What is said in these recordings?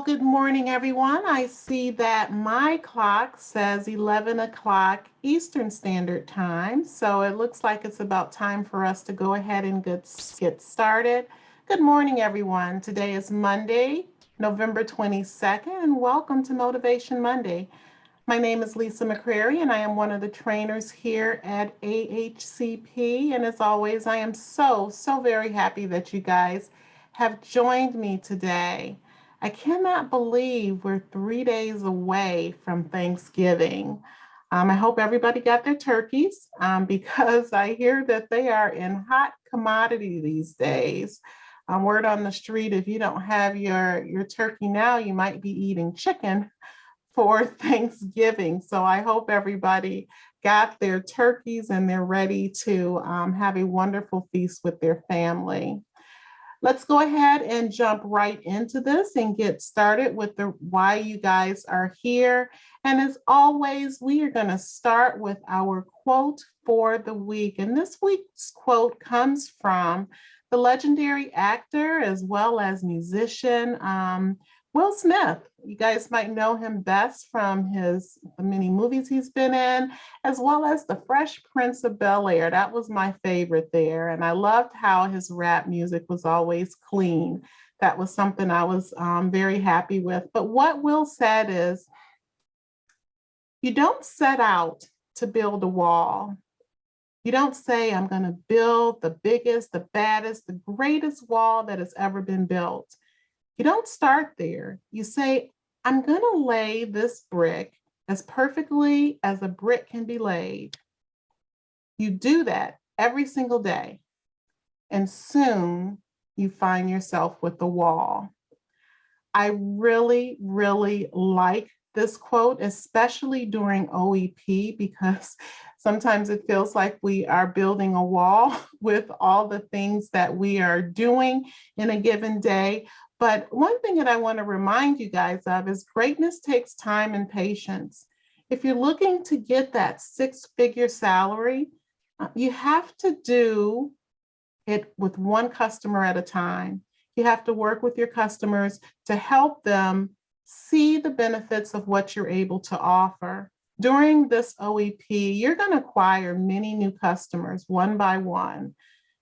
Good morning, everyone. I see that my clock says 11 o'clock Eastern Standard Time, so it looks like it's about time for us to go ahead and get started. Good morning, everyone. Today is Monday, November 22nd, and welcome to Motivation Monday. My name is Lisa McCrary, and I am one of the trainers here at AHCP. And as always, I am so very happy that you guys have joined me today. I cannot believe we're 3 days away from Thanksgiving. I hope everybody got their turkeys because I hear that they are in hot commodity these days. Word on the street, if you don't have your turkey now, you might be eating chicken for Thanksgiving. So I hope everybody got their turkeys and they're ready to have a wonderful feast with their family. Let's go ahead and jump right into this and get started with the why you guys are here. And as always, we are going to start with our quote for the week. And this week's quote comes from the legendary actor as well as musician, Will Smith. You guys might know him best from the many movies he's been in, as well as The Fresh Prince of Bel-Air. That was my favorite there. And I loved how his rap music was always clean. That was something I was very happy with. But what Will said is, you don't set out to build a wall. You don't say, I'm going to build the biggest, the baddest, the greatest wall that has ever been built. You don't start there. You say, I'm going to lay this brick as perfectly as a brick can be laid. You do that every single day, and soon you find yourself with the wall. I really like this quote, especially during OEP, because sometimes it feels like we are building a wall with all the things that we are doing in a given day. But one thing that I want to remind you guys of is greatness takes time and patience. If you're looking to get that six-figure salary, you have to do it with one customer at a time. You have to work with your customers to help them see the benefits of what you're able to offer. During this OEP, you're going to acquire many new customers one by one.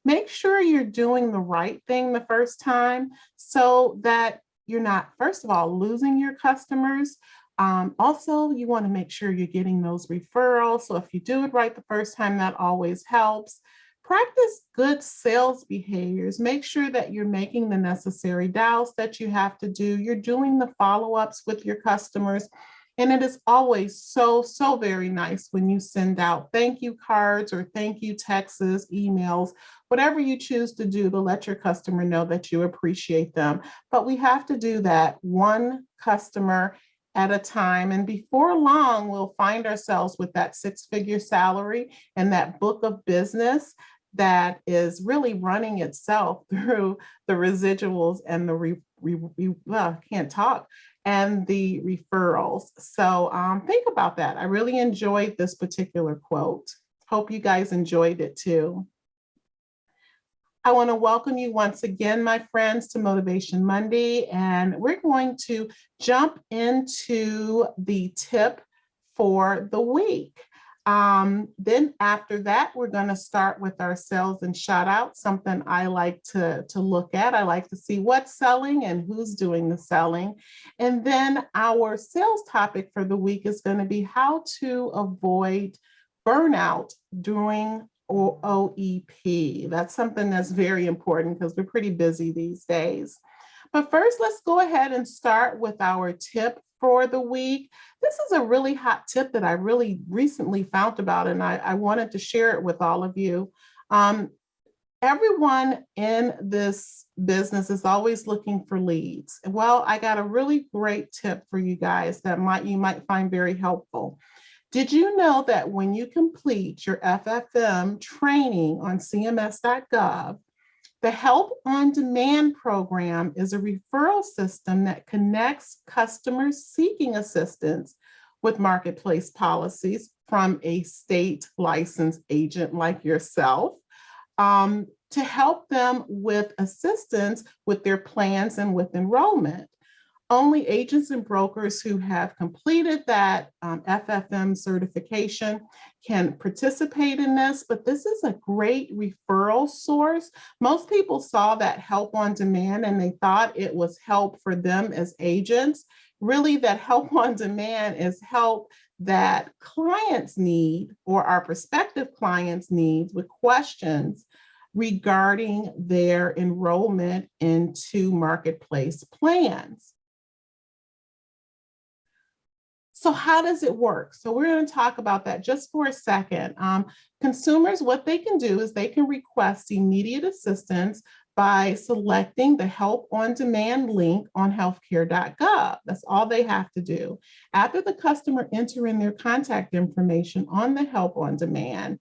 Make sure you're doing the right thing the first time so that you're not, first of all, losing your customers. Also, you want to make sure you're getting those referrals. So if you do it right the first time, that always helps. Practice good sales behaviors. Make sure that you're making the necessary dials that you have to do. You're doing the follow-ups with your customers. And it is always so very nice when you send out thank you cards or thank you texts, emails, whatever you choose to do to let your customer know that you appreciate them. But we have to do that one customer at a time. And before long, we'll find ourselves with that six-figure salary and that book of business that is really running itself through the residuals and the and the referrals. So think about that. I really enjoyed this particular quote. Hope you guys enjoyed it too. I want to welcome you once again, my friends, to Motivation Monday, and we're going to jump into the tip for the week. Then after that, we're going to start with our sales and shout out, something I like to look at. I like to see what's selling and who's doing the selling. And then our sales topic for the week is going to be how to avoid burnout during OEP. That's something that's very important because we're pretty busy these days. But first, let's go ahead and start with our tip for the week. This is a really hot tip that I really recently found about, and I wanted to share it with all of you. Everyone in this business is always looking for leads. Well, I got a really great tip for you guys that you might find very helpful. Did you know that when you complete your FFM training on CMS.gov, the Help on Demand program is a referral system that connects customers seeking assistance with marketplace policies from a state licensed agent like yourself to help them with assistance with their plans and with enrollment. Only agents and brokers who have completed that FFM certification can participate in this, but this is a great referral source. Most people saw that help on demand and they thought it was help for them as agents. Really, that help on demand is help that clients need or our prospective clients need with questions regarding their enrollment into marketplace plans. So how does it work? So we're going to talk about that just for a second. Consumers, what they can do is they can request immediate assistance by selecting the Help on Demand link on healthcare.gov. That's all they have to do. After the customer enter in their contact information on the Help on Demand,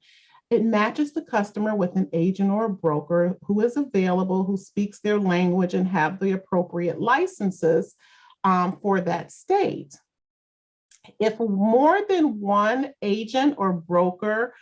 it matches the customer with an agent or a broker who is available, who speaks their language and have the appropriate licenses for that state. If more than one agent or broker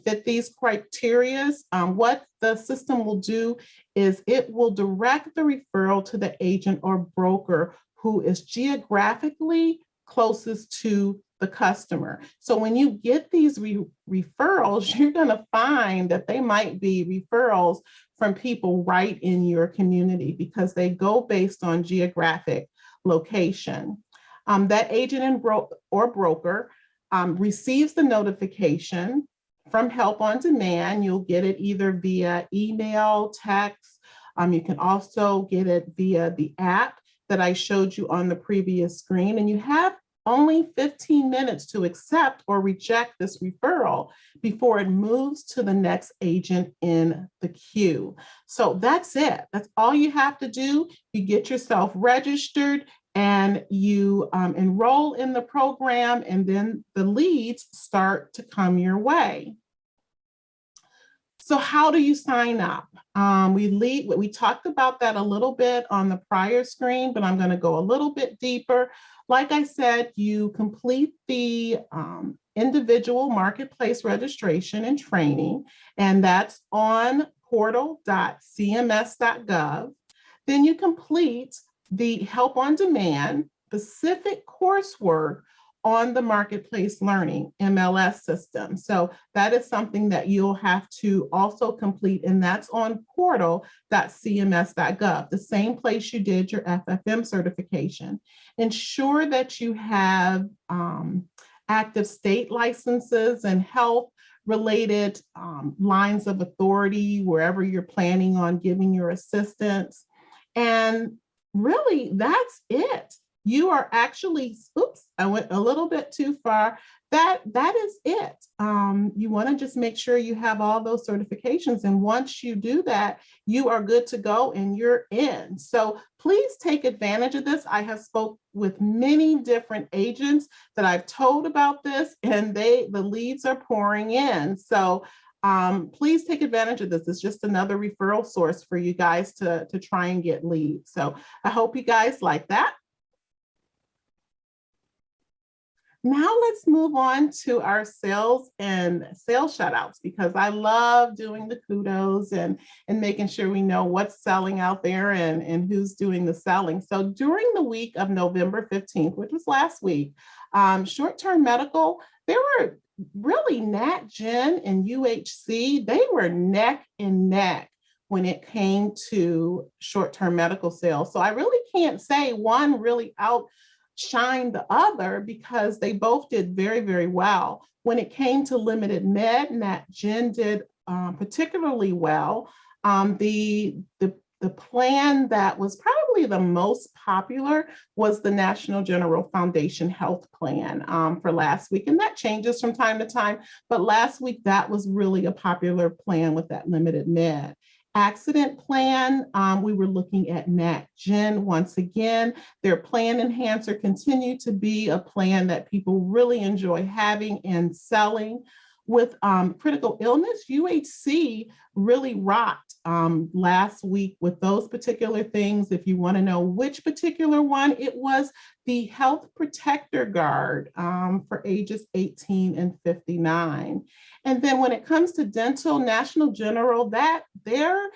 fit these criteria, what the system will do is it will direct the referral to the agent or broker who is geographically closest to the customer. So when you get these referrals, you're going to find that they might be referrals from people right in your community because they go based on geographic location. That agent or broker receives the notification from Help on Demand. You'll get it either via email, text. You can also get it via the app that I showed you on the previous screen. And you have only 15 minutes to accept or reject this referral before it moves to the next agent in the queue. So that's it. That's all you have to do. You get yourself registered and you enroll in the program, and then the leads start to come your way. So how do you sign up? We talked about that a little bit on the prior screen, but I'm going to go a little bit deeper. Like I said, you complete the individual marketplace registration and training, and that's on portal.cms.gov. Then you complete the Help on Demand specific coursework on the Marketplace Learning MLS system. So that is something that you'll have to also complete, and that's on portal.cms.gov, the same place you did your FFM certification. Ensure that you have active state licenses and health related lines of authority wherever you're planning on giving your assistance. And really, that's it. You are actually, oops, I went a little bit too far. That is it. You want to just make sure you have all those certifications. And once you do that, you are good to go and you're in. So please take advantage of this. I have spoke with many different agents that I've told about this, and the leads are pouring in. So please take advantage of this. It's just another referral source for you guys to try and get leads. So I hope you guys like that. Now let's move on to our sales and sales shout outs, because I love doing the kudos and making sure we know what's selling out there and who's doing the selling. So during the week of November 15th, which was last week, short-term medical, there were really NatGen and UHC, they were neck and neck when it came to short-term medical sales. So I really can't say one really outshined the other because they both did very, very well. When it came to limited med, NatGen did particularly well. The plan that was probably the most popular was the National General Foundation Health Plan for last week. And that changes from time to time. But last week, that was really a popular plan with that limited med. Accident plan, we were looking at NatGen once again. Their plan enhancer continued to be a plan that people really enjoy having and selling. With critical illness, UHC really rocked last week with those particular things. If you want to know which particular one, it was the Health Protector Guard for ages 18 and 59. And then when it comes to dental, National General, that their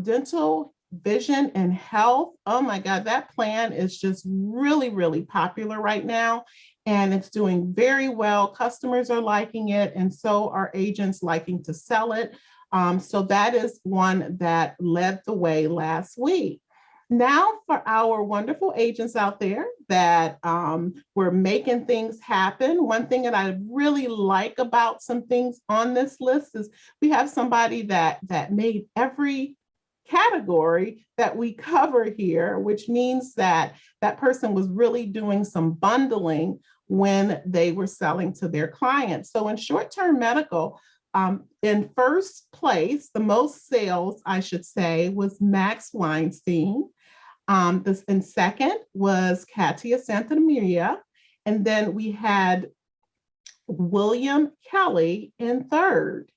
dental Vision and health. Oh my God, that plan is just really, really popular right now. And it's doing very well. Customers are liking it, and so are agents liking to sell it. So that is one that led the way last week. Now, for our wonderful agents out there that were making things happen, one thing that I really like about some things on this list is we have somebody that made every category that we cover here, which means that that person was really doing some bundling when they were selling to their clients. So in short-term medical, in first place, the most sales, I should say, was Max Weinstein. And second was Katia Santamaria. And then we had William Kelly in third.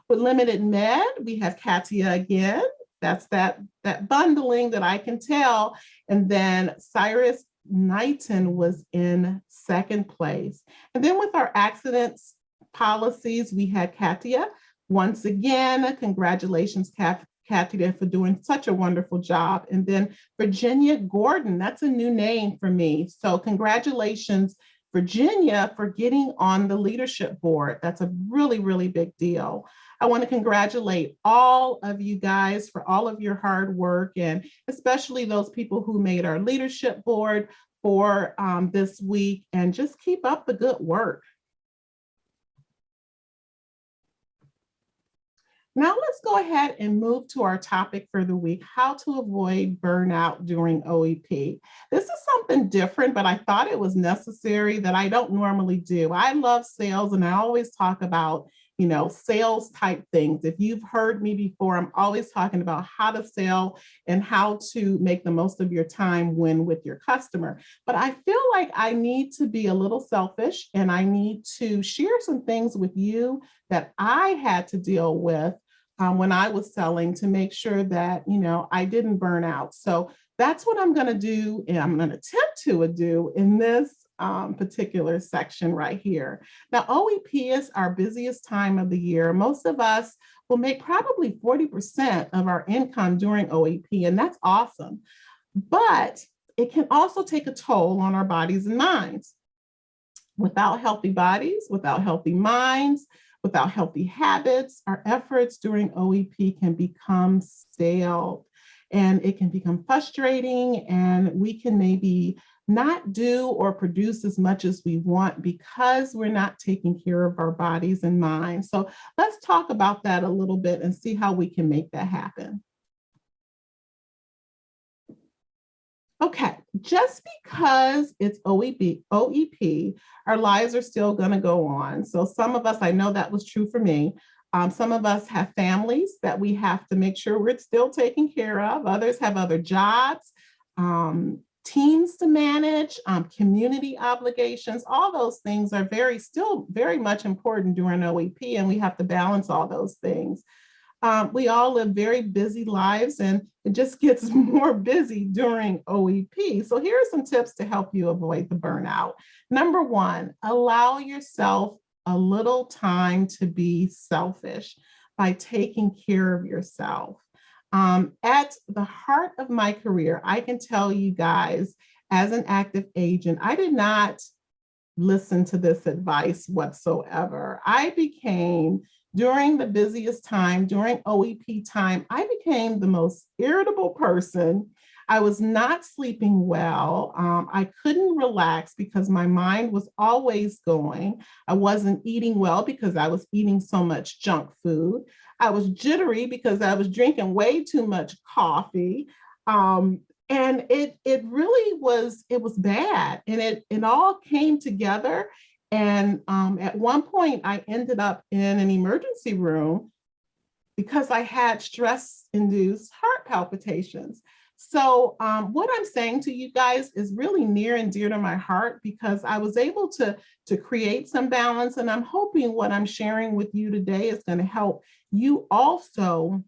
With limited med, we have Katia again. That's that bundling that I can tell. And then Cyrus Knighton was in second place. And then with our accidents policies, we had Katia. Once again, congratulations, Katia, for doing such a wonderful job. And then Virginia Gordon, that's a new name for me. So congratulations, Virginia, for getting on the leadership board. That's a really, really big deal. I want to congratulate all of you guys for all of your hard work, and especially those people who made our leadership board for this week, and just keep up the good work. Now let's go ahead and move to our topic for the week, how to avoid burnout during OEP. This is something different, but I thought it was necessary that I don't normally do. I love sales, and I always talk about, sales type things. If you've heard me before, I'm always talking about how to sell and how to make the most of your time when with your customer. But I feel like I need to be a little selfish, and I need to share some things with you that I had to deal with when I was selling, to make sure that, I didn't burn out. So that's what I'm going to do, and I'm going to attempt to do in this particular section right here. Now, OEP is our busiest time of the year. Most of us will make probably 40% of our income during OEP, and that's awesome. But it can also take a toll on our bodies and minds. Without healthy bodies, without healthy minds, without healthy habits, our efforts during OEP can become stale, and it can become frustrating, and we can maybe not do or produce as much as we want because we're not taking care of our bodies and minds. So let's talk about that a little bit and see how we can make that happen. Okay, just because it's OEP, our lives are still going to go on. So some of us, I know that was true for me. Some of us have families that we have to make sure we're still taking care of. Others have other jobs, teams to manage, community obligations. All those things are still very much important during OEP, and we have to balance all those things. We all live very busy lives, and it just gets more busy during OEP. So here are some tips to help you avoid the burnout. Number one, allow yourself a little time to be selfish by taking care of yourself. At the heart of my career, I can tell you guys, as an active agent, I did not listen to this advice whatsoever. During the busiest time, during OEP time, I became the most irritable person. I was not sleeping well. I couldn't relax because my mind was always going. I wasn't eating well because I was eating so much junk food. I was jittery because I was drinking way too much coffee. And it really was bad. And it all came together. And at one point, I ended up in an emergency room because I had stress-induced heart palpitations. So what I'm saying to you guys is really near and dear to my heart, because I was able to create some balance. And I'm hoping what I'm sharing with you today is going to help you also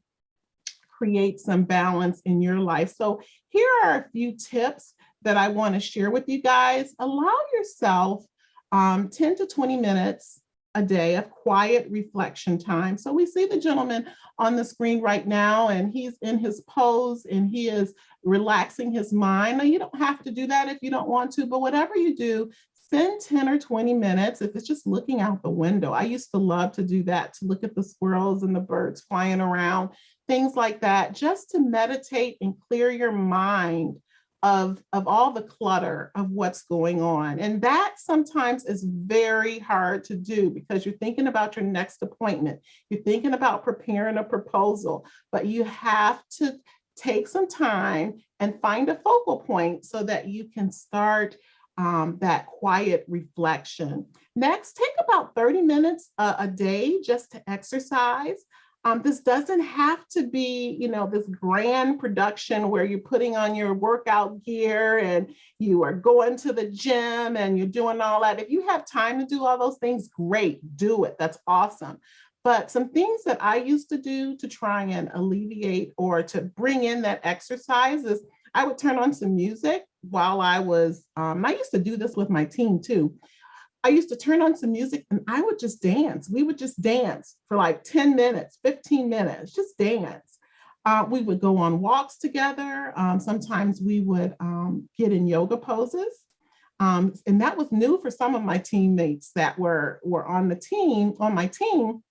create some balance in your life. So here are a few tips that I want to share with you guys. Allow yourself 10 to 20 minutes a day of quiet reflection time. So we see the gentleman on the screen right now, and he's in his pose and he is relaxing his mind. Now, you don't have to do that if you don't want to, but whatever you do, spend 10 or 20 minutes. If it's just looking out the window, I used to love to do that, to look at the squirrels and the birds flying around, things like that, just to meditate and clear your mind of all the clutter of what's going on. And that sometimes is very hard to do because you're thinking about your next appointment, you're thinking about preparing a proposal, but you have to take some time and find a focal point so that you can start that quiet reflection. Next, take about 30 minutes a day just to exercise. This doesn't have to be, this grand production where you're putting on your workout gear and you are going to the gym and you're doing all that. If you have time to do all those things, great, do it. That's awesome. But some things that I used to do to try and alleviate or to bring in that exercise is I would turn on some music while I used to do this with my team too. I used to turn on some music and I would just dance. We would just dance for like 10 minutes, 15 minutes, just dance. We would go on walks together. Sometimes we would get in yoga poses. And that was new for some of my teammates that were on my team.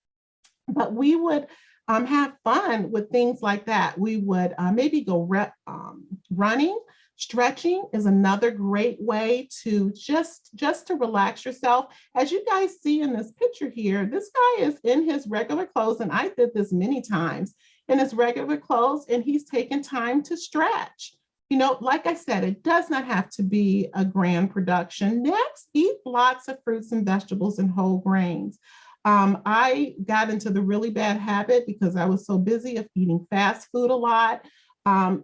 But we would have fun with things like that. We would maybe go running. Stretching is another great way to just to relax yourself. As you guys see in this picture here, this guy is in his regular clothes, and I did this many times in his regular clothes, and he's taking time to stretch. Like I said, it does not have to be a grand production. Next, eat lots of fruits and vegetables and whole grains. I got into the really bad habit because I was so busy of eating fast food a lot.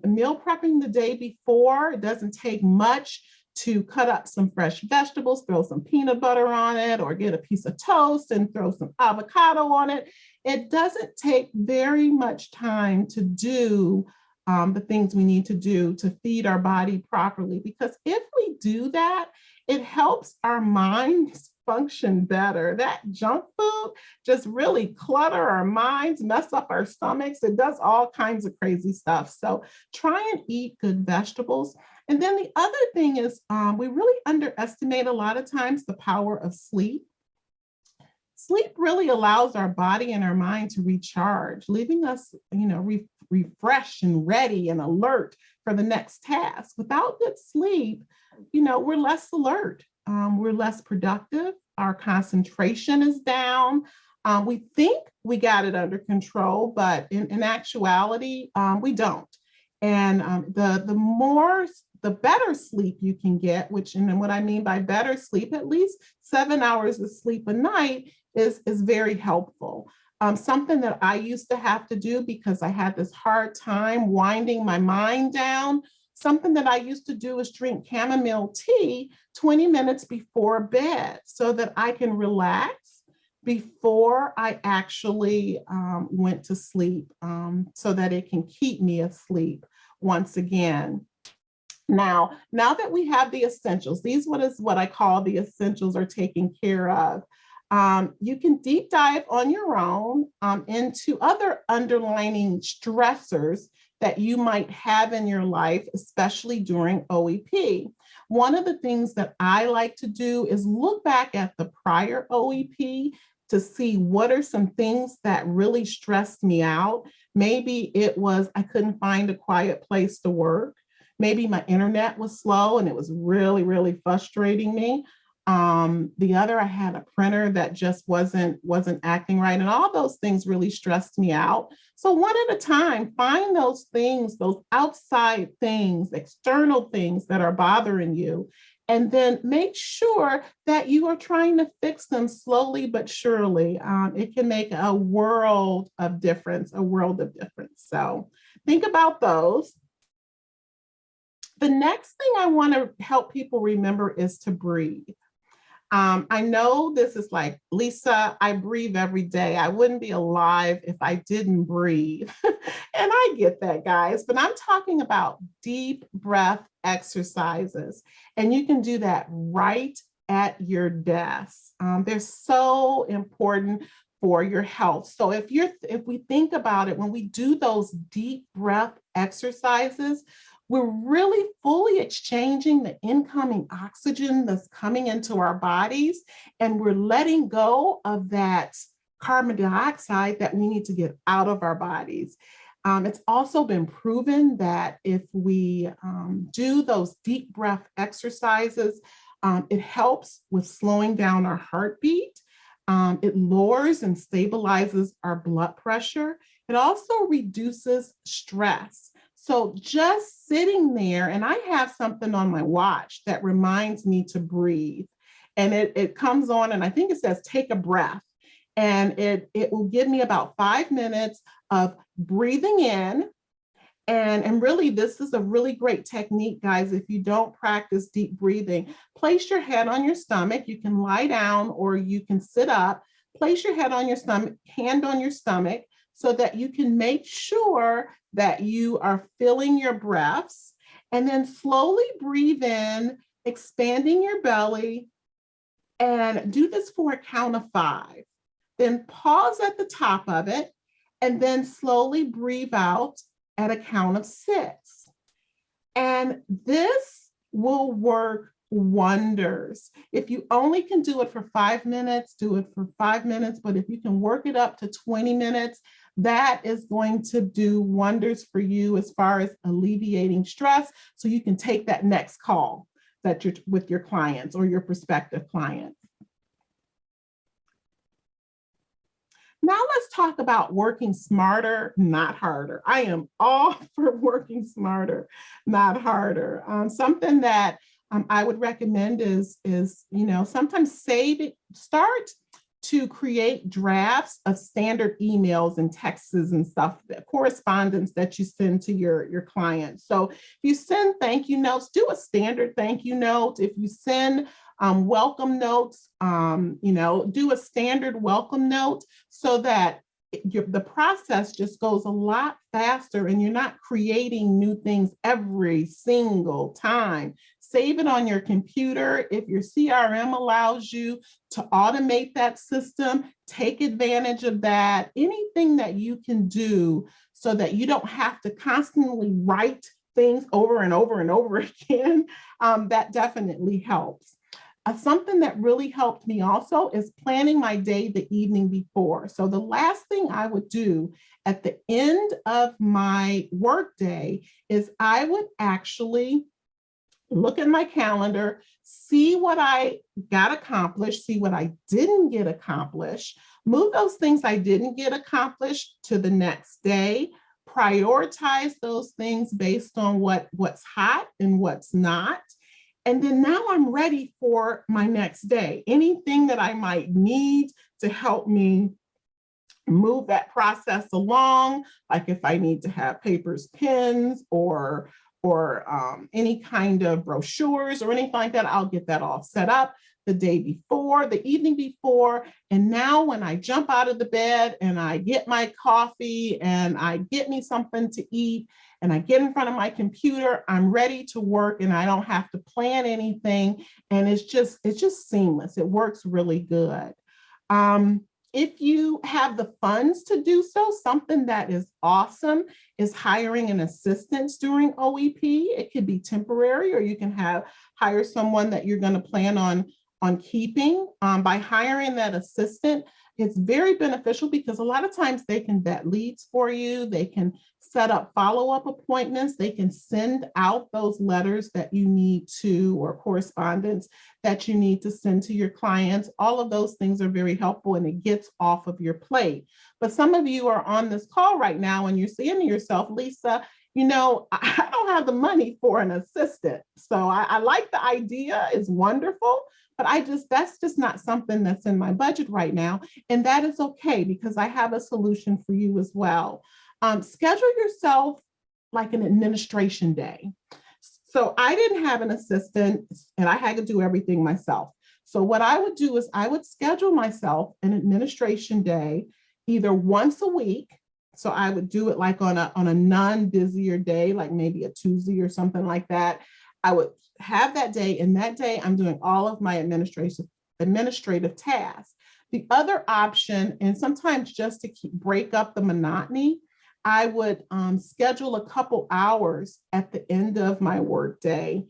Meal prepping the day before, it doesn't take much to cut up some fresh vegetables, throw some peanut butter on it, or get a piece of toast and throw some avocado on it. It doesn't take very much time to do the things we need to do to feed our body properly, because if we do that, it helps our minds function better. That junk food just really clutter our minds, mess up our stomachs. It does all kinds of crazy stuff. So try and eat good vegetables. And then the other thing is we really underestimate a lot of times the power of sleep. Sleep really allows our body and our mind to recharge, leaving us, refreshed and ready and alert for the next task. Without good sleep, we're less alert. We're less productive. Our concentration is down. We think we got it under control, but in actuality, we don't. And the better sleep you can get, and what I mean by better sleep, at least 7 hours of sleep a night is very helpful. Something that I used to have to do because I had this hard time winding my mind down. Something that I used to do is drink chamomile tea 20 minutes before bed so that I can relax before I actually went to sleep, so that it can keep me asleep once again. Now that we have the essentials, what I call the essentials are taken care of. You can deep dive on your own into other underlying stressors that you might have in your life, especially during OEP. One of the things that I like to do is look back at the prior OEP to see what are some things that really stressed me out. Maybe it was I couldn't find a quiet place to work. Maybe my internet was slow and it was really, really frustrating me. The other, I had a printer that just wasn't acting right. And all those things really stressed me out. So one at a time, find those things, those outside things, external things that are bothering you. And then make sure that you are trying to fix them slowly but surely. It can make a world of difference. So think about those. The next thing I want to help people remember is to breathe. I know this is like, Lisa, I breathe every day. I wouldn't be alive if I didn't breathe. And I get that, guys, but I'm talking about deep breath exercises. And you can do that right at your desk. They're so important for your health. So if we think about it, when we do those deep breath exercises, we're really fully exchanging the incoming oxygen that's coming into our bodies, and we're letting go of that carbon dioxide that we need to get out of our bodies. It's also been proven that if we do those deep breath exercises, it helps with slowing down our heartbeat. It lowers and stabilizes our blood pressure. It also reduces stress. So just sitting there, and I have something on my watch that reminds me to breathe. And it comes on, and I think it says, take a breath. And it will give me about 5 minutes of breathing in. And really, this is a really great technique, guys. If you don't practice deep breathing, place your head on your stomach. You can lie down or you can sit up. Place your head on your stomach, hand on your stomach, so that you can make sure that you are filling your breaths. And then slowly breathe in, expanding your belly. And do this for a count of 5. Then pause at the top of it, and then slowly breathe out at a count of 6. And this will work wonders. If you only can do it for 5 minutes, do it for 5 minutes. But if you can work it up to 20 minutes, that is going to do wonders for you as far as alleviating stress, so you can take that next call that you're with your clients or your prospective clients. Now let's talk about working smarter, not harder. I am all for working smarter, not harder. Something that I would recommend is sometimes start to create drafts of standard emails and texts and stuff, correspondence that you send to your clients. So if you send thank you notes, do a standard thank you note. If you send welcome notes, do a standard welcome note, so that the process just goes a lot faster and you're not creating new things every single time. Save it on your computer. If your CRM allows you to automate that system, take advantage of that. Anything that you can do so that you don't have to constantly write things over and over and over again, that definitely helps. Something that really helped me also is planning my day the evening before. So the last thing I would do at the end of my workday is I would actually look at my calendar, see what I got accomplished, see what I didn't get accomplished, move those things I didn't get accomplished to the next day, prioritize those things based on what's hot and what's not. And then now I'm ready for my next day. Anything that I might need to help me move that process along, like if I need to have papers, pens, or any kind of brochures or anything like that, I'll get that all set up the day before, the evening before. And now when I jump out of the bed and I get my coffee and I get me something to eat and I get in front of my computer, I'm ready to work and I don't have to plan anything. And it's just seamless. It works really good. If you have the funds to do so, something that is awesome is hiring an assistant during OEP. It could be temporary, or you can hire someone that you're going to plan on keeping. By hiring that assistant, it's very beneficial because a lot of times they can vet leads for you. They can set up follow-up appointments. They can send out those letters that you need to, or correspondence that you need to send to your clients. All of those things are very helpful, and it gets off of your plate. But some of you are on this call right now and you're saying to yourself, Lisa, I don't have the money for an assistant. So I like the idea, it's wonderful, but that's just not something that's in my budget right now. And that is okay, because I have a solution for you as well. Schedule yourself like an administration day. So I didn't have an assistant and I had to do everything myself. So what I would do is I would schedule myself an administration day either once a week. So I would do it like on a non-busier day, like maybe a Tuesday or something like that. I would have that day, and that day I'm doing all of my administrative tasks. The other option, and sometimes just to break up the monotony, I would schedule a couple hours at the end of my workday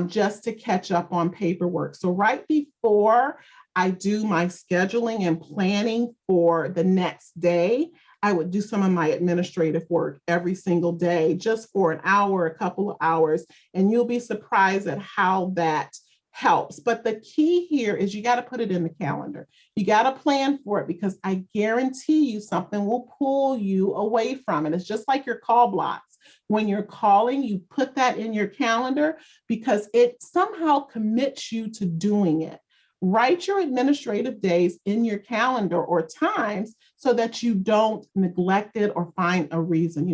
just to catch up on paperwork. So right before I do my scheduling and planning for the next day, I would do some of my administrative work every single day, just for an hour, a couple of hours, and you'll be surprised at how that helps. But the key here is you got to put it in the calendar. You got to plan for it, because I guarantee you something will pull you away from it. It's just like your call blocks. When you're calling, you put that in your calendar because it somehow commits you to doing it. Write your administrative days in your calendar or times so that you don't neglect it or find a reason.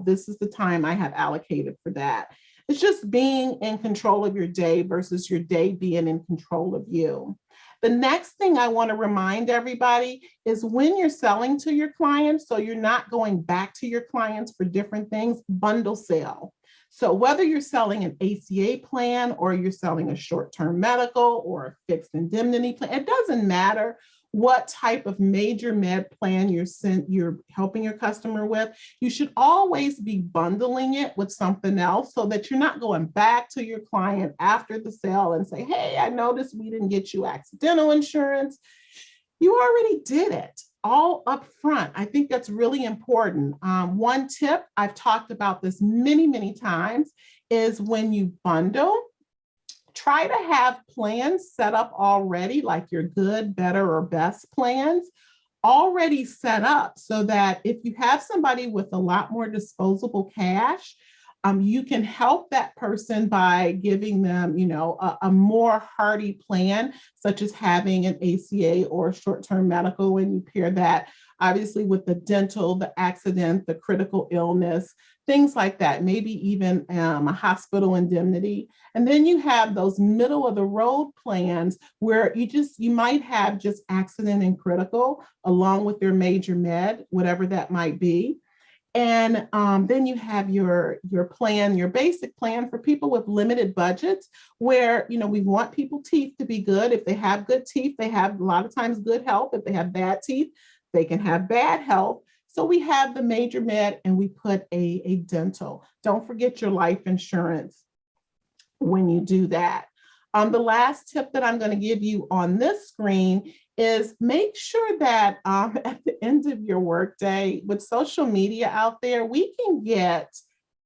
This is the time I have allocated for that. It's just being in control of your day versus your day being in control of you. The next thing I want to remind everybody is when you're selling to your clients, so you're not going back to your clients for different things, bundle sell. So whether you're selling an ACA plan or you're selling a short-term medical or a fixed indemnity plan, it doesn't matter what type of major med plan you're helping your customer with. You should always be bundling it with something else so that you're not going back to your client after the sale and say, hey, I noticed we didn't get you accidental insurance. You already did it all up front. I think that's really important. One tip, I've talked about this many, many times, is when you bundle, try to have plans set up already, like your good, better, or best plans already set up, so that if you have somebody with a lot more disposable cash, you can help that person by giving them, a more hardy plan, such as having an ACA or short-term medical, when you pair that obviously with the dental, the accident, the critical illness, things like that, maybe even a hospital indemnity. And then you have those middle of the road plans where you might have just accident and critical along with your major med, whatever that might be. And then you have your plan, your basic plan for people with limited budgets, where, we want people's teeth to be good. If they have good teeth, they have a lot of times good health. If they have bad teeth, they can have bad health. So we have the major med and we put a dental. Don't forget your life insurance when you do that. The last tip that I'm going to give you on this screen is make sure that at the end of your workday, with social media out there, we can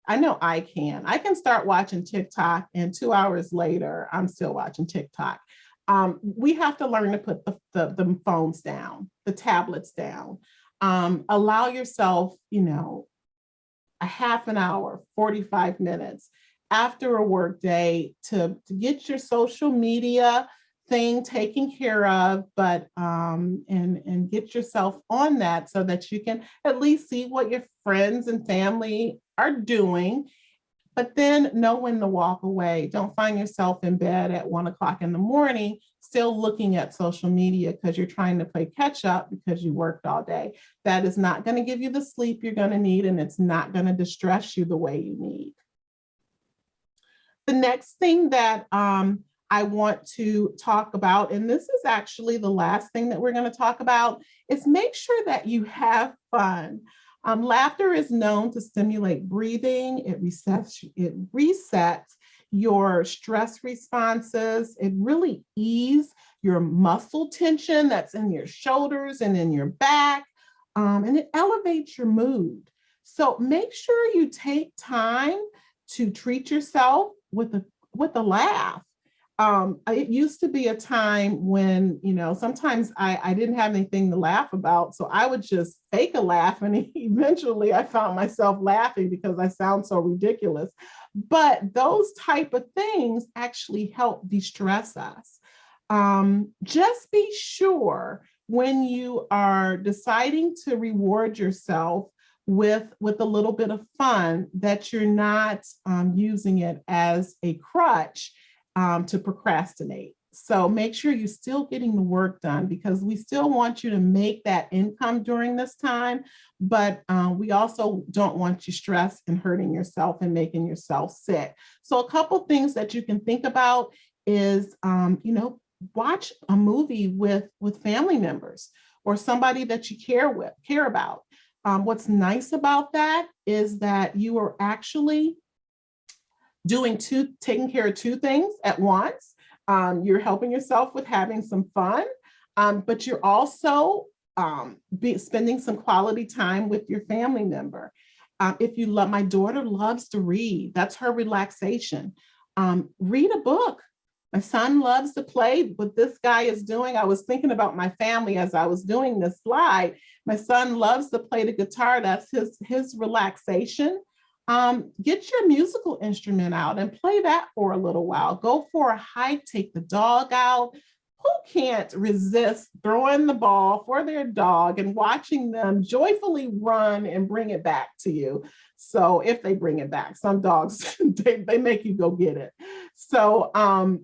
I know I can start watching TikTok, and 2 hours later, I'm still watching TikTok. We have to learn to put the phones down, the tablets down. Allow yourself, a half an hour, 45 minutes after a work day to get your social media thing taken care of, but and get yourself on that so that you can at least see what your friends and family are doing, but then know when to walk away. Don't find yourself in bed at 1 o'clock in the morning still looking at social media because you're trying to play catch up because you worked all day. That is not going to give you the sleep you're going to need, and it's not going to distress you the way you need. The next thing that I want to talk about, and this is actually the last thing that we're going to talk about, is make sure that you have fun. Laughter is known to stimulate breathing. It resets your stress responses. It really eases your muscle tension that's in your shoulders and in your back, and it elevates your mood. So make sure you take time to treat yourself with a laugh. It used to be a time when, sometimes I didn't have anything to laugh about, so I would just fake a laugh, and eventually I found myself laughing because I sound so ridiculous. But those type of things actually help de-stress us. Just be sure when you are deciding to reward yourself with a little bit of fun that you're not using it as a crutch to procrastinate. So make sure you're still getting the work done, because we still want you to make that income during this time, but we also don't want you stressed and hurting yourself and making yourself sick. So a couple things that you can think about is, watch a movie with family members or somebody that you care about. What's nice about that is that you are actually taking care of two things at once. You're helping yourself with having some fun, but you're also spending some quality time with your family member. If you love, my daughter loves to read. That's her relaxation. Read a book. My son loves to play. What this guy is doing, I was thinking about my family as I was doing this slide. My son loves to play the guitar. That's his relaxation. Get your musical instrument out and play that for a little while. Go for a hike, take the dog out. Who can't resist throwing the ball for their dog and watching them joyfully run and bring it back to you? So if they bring it back, some dogs, they make you go get it. So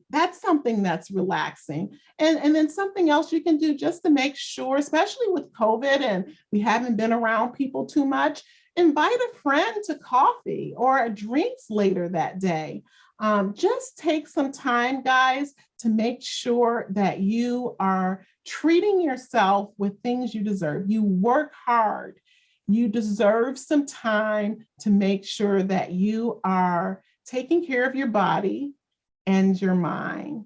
that's something that's relaxing. And then something else you can do just to make sure, especially with COVID and we haven't been around people too much, invite a friend to coffee or drinks later that day. Just take some time, guys, to make sure that you are treating yourself with things you deserve. You work hard. You deserve some time to make sure that you are taking care of your body and your mind.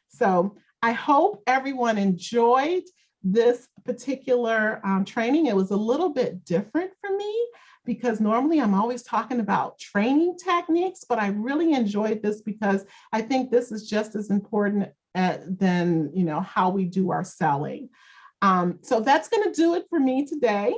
So I hope everyone enjoyed this particular training. It was a little bit different for me because normally I'm always talking about training techniques, but I really enjoyed this because I think this is just as important than how we do our selling. So that's going to do it for me today.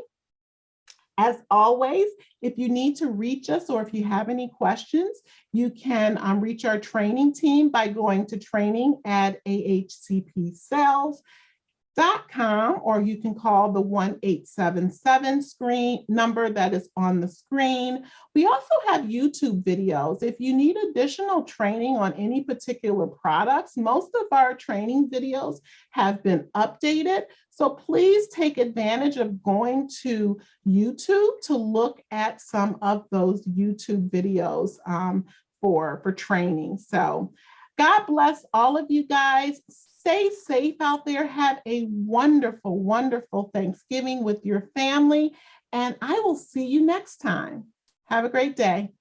As always, if you need to reach us or if you have any questions, you can reach our training team by going to training@ahcpsales.com, or you can call the 1-877 screen number that is on the screen. We also have YouTube videos. If you need additional training on any particular products, most of our training videos have been updated. So please take advantage of going to YouTube to look at some of those YouTube videos for training. So God bless all of you guys. Stay safe out there. Have a wonderful, wonderful Thanksgiving with your family. And I will see you next time. Have a great day.